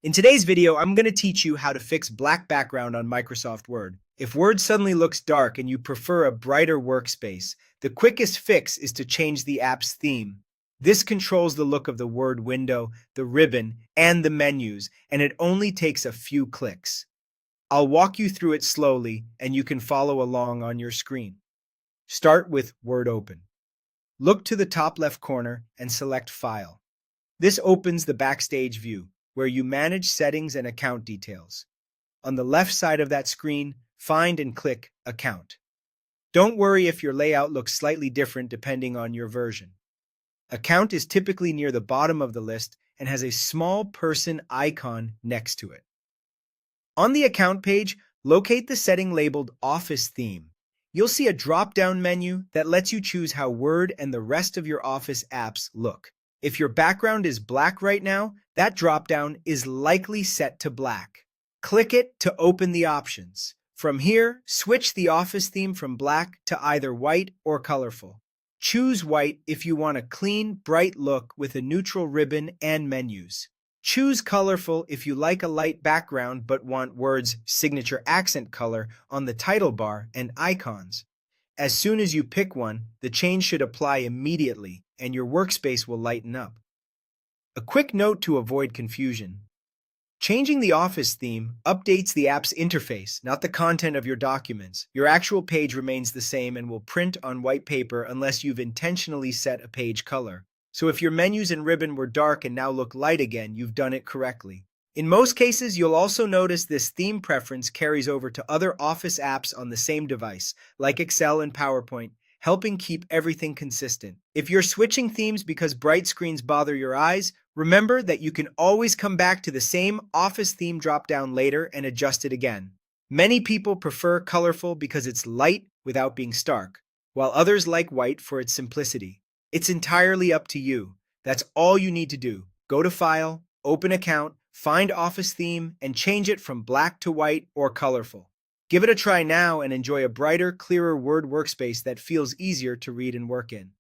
In today's video, I'm going to teach you how to fix black background on Microsoft Word. If Word suddenly looks dark and you prefer a brighter workspace, the quickest fix is to change the app's theme. This controls the look of the Word window, the ribbon, and the menus, and it only takes a few clicks. I'll walk you through it slowly, and you can follow along on your screen. Start with Word Open. Look to the top left corner and select File. This opens the Backstage view, where you manage settings and account details. On the left side of that screen, find and click Account. Don't worry if your layout looks slightly different depending on your version. Account is typically near the bottom of the list and has a small person icon next to it. On the Account page, locate the setting labeled Office Theme. You'll see a drop-down menu that lets you choose how Word and the rest of your Office apps look. If your background is black right now, that drop-down is likely set to black. Click it to open the options. From here, switch the Office theme from black to either white or colorful. Choose white if you want a clean, bright look with a neutral ribbon and menus. Choose colorful if you like a light background but want Word's signature accent color on the title bar and icons. As soon as you pick one, the change should apply immediately, and your workspace will lighten up. A quick note to avoid confusion. Changing the Office theme updates the app's interface, not the content of your documents. Your actual page remains the same and will print on white paper unless you've intentionally set a page color. So if your menus and ribbon were dark and now look light again, you've done it correctly. In most cases, you'll also notice this theme preference carries over to other Office apps on the same device, like Excel and PowerPoint, helping keep everything consistent. If you're switching themes because bright screens bother your eyes, remember that you can always come back to the same Office theme drop-down later and adjust it again. Many people prefer colorful because it's light without being stark, while others like white for its simplicity. It's entirely up to you. That's all you need to do. Go to File, open Account, find Office theme, and change it from black to white or colorful. Give it a try now and enjoy a brighter, clearer Word workspace that feels easier to read and work in.